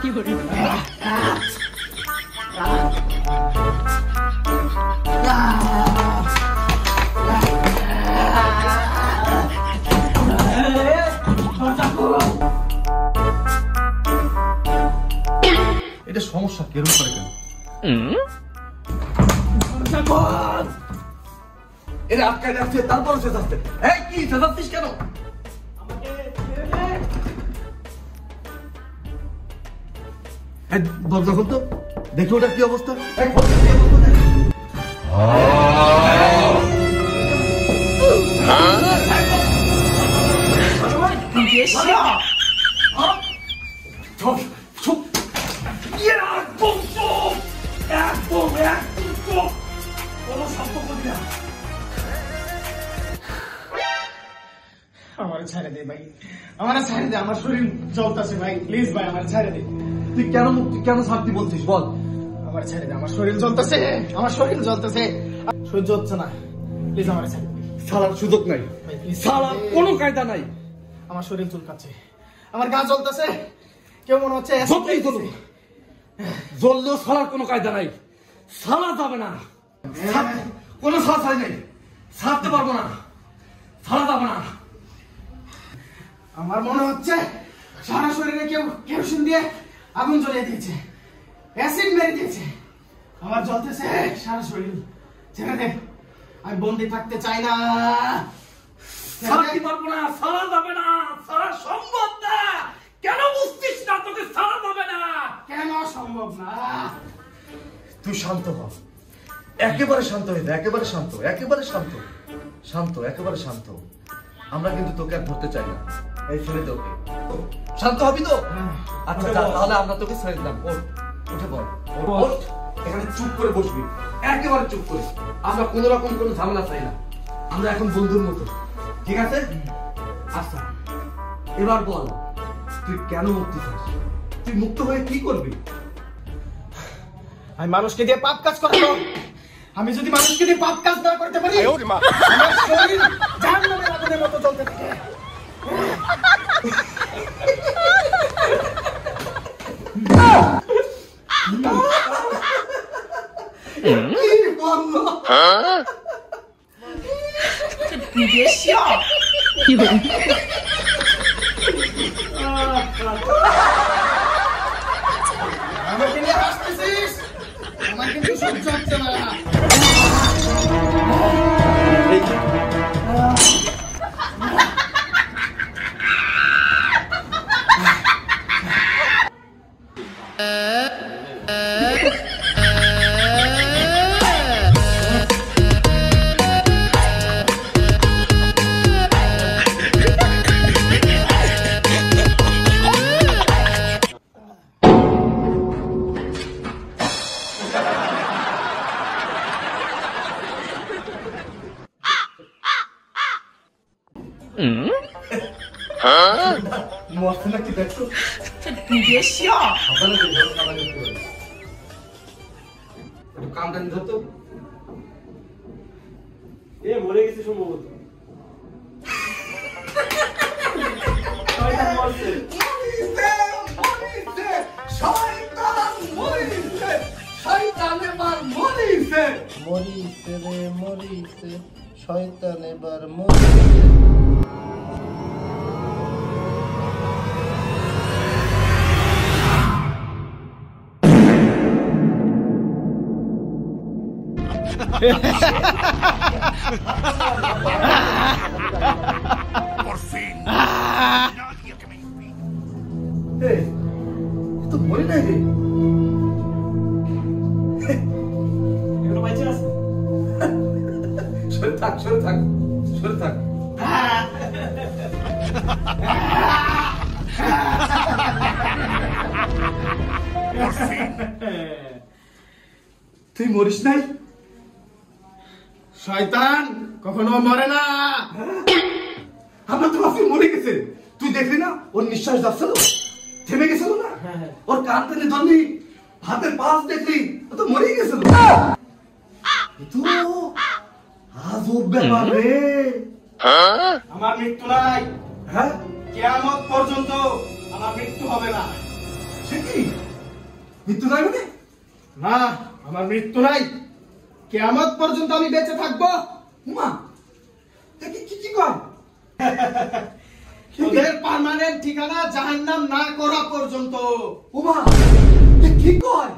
এটা সমস্যা কেরম করে কেন? এরা আটকায় রাখছে, তারপর চেঁচাচ্ছে। এই কি চেঁচাচ্ছিস কেন? দরজা খুলতো, দেখি ওটা কি অবস্থা। আমার ছেড়ে দে ভাই, আমার ছেড়ে দে, আমার শরীর জ্বলতেছে ভাই, প্লিজ ভাই আমার ছেড়ে দে। তুই কেন শান্তি বলছিস বল? আমার ছেড়ে দে, আমার শরীর জ্বলতেছে, আমার শরীর জ্বলতেছে, সহ্য হচ্ছে না, প্লিজ আমার ছেড়ে দে। সালার সুযোগ নাই, সালার কোনো কায়দা নাই। আমার শরীর চুলকাচ্ছে, আমার গা জ্বলতেছে, কেউ মনে হচ্ছে জ্বললেও সালার কোনো কায়দা নাই, সালা যাবে না, কোনো সালাই নাই, সারতে পারবো না, সালা যাবে না। আমার মনে হচ্ছে সারা শরীরে কেউ কেরোসিন দিয়ে আগুন জ্বলিয়ে দিয়েছে, অ্যাসিড মেরে দিয়েছে, আমার জ্বলতেছে সারা শরীর। ছেড়ে দে, আমি বন্দি থাকতে চাই না, সারতে পারবো না, সালা যাবে না, সারা সম্ভব না। কেন বুঝছিস না তোকে সালা যাবে না? কেন সম্ভব না? তুই শান্ত হ, একেবারে শান্ত হয়ে যা, একেবারে শান্ত, একেবারে শান্ত, শান্ত, একেবারে শান্ত। আমরা কিন্তু তোকে আর ধরতে চাই না, এই ছেড়ে দে ওকে। শান্ত হবি তো? আচ্ছা তাহলে আমরা তোকে ছেড়ে দিলাম। ওঠ, উঠে পড়, ওঠ, এখানে চুপ করে বসবি, একেবারে চুপ করে। আমরা কোনো রকম কোনো ঝামেলা চাই না, আমরা এখন বন্ধুর মতো, ঠিক আছে? আচ্ছা এবার বল, তুই কেন মুক্তি চাস? তুই মুক্ত হয়ে কি করবি? আমি মানুষকে দিয়ে পাপ কাজ করবো, আমি যদি মানুষকে দিয়ে পাপ কাজ না করতে পারি, আমার শরীর জাহান্নামের আগুনের মতো জ্বলতে থাকে। আমাকে নিয়ে হাসতেছিস, আমার কিন্তু সহ্য হচ্ছে না। মশলা কি দেখছো? কামটা ধরতো, এ মরে গেছে সম্ভবত। মরিছে রে মরিছে, শয়তান এবার মরিছে। Por fin. Nadie que me impida. তো মরে নাই রে। এখনো বাইচে আছে। সরে থাক, সরে থাক, সরে থাক। Por fin. তুই মরিস নাই? শয়তান কখনো মরে না। আমরা তো ভাবছি মরে গেছে। তুই দেখলি না ওর নিঃশ্বাস যাচ্ছিল, থেমে গেছিল না? ওর কান টেনে ধরলি, হাতের পাশ দেখলি, ও তো মরেই গেছিল। তো আজব ব্যাপার রে। আমার মৃত্যু নাই, হ্যাঁ, কিয়ামত পর্যন্ত আমার মৃত্যু হবে না। সে কি? মৃত্যু নাই মানে? না, আমার মৃত্যু নাই। কিয়ামত পর্যন্ত আমি বেঁচে থাকবো। উমা কি কি কি কয়? ওদের পার্মানেন্ট ঠিকানা জাহান্নাম না করা পর্যন্ত। উমা কি কয়?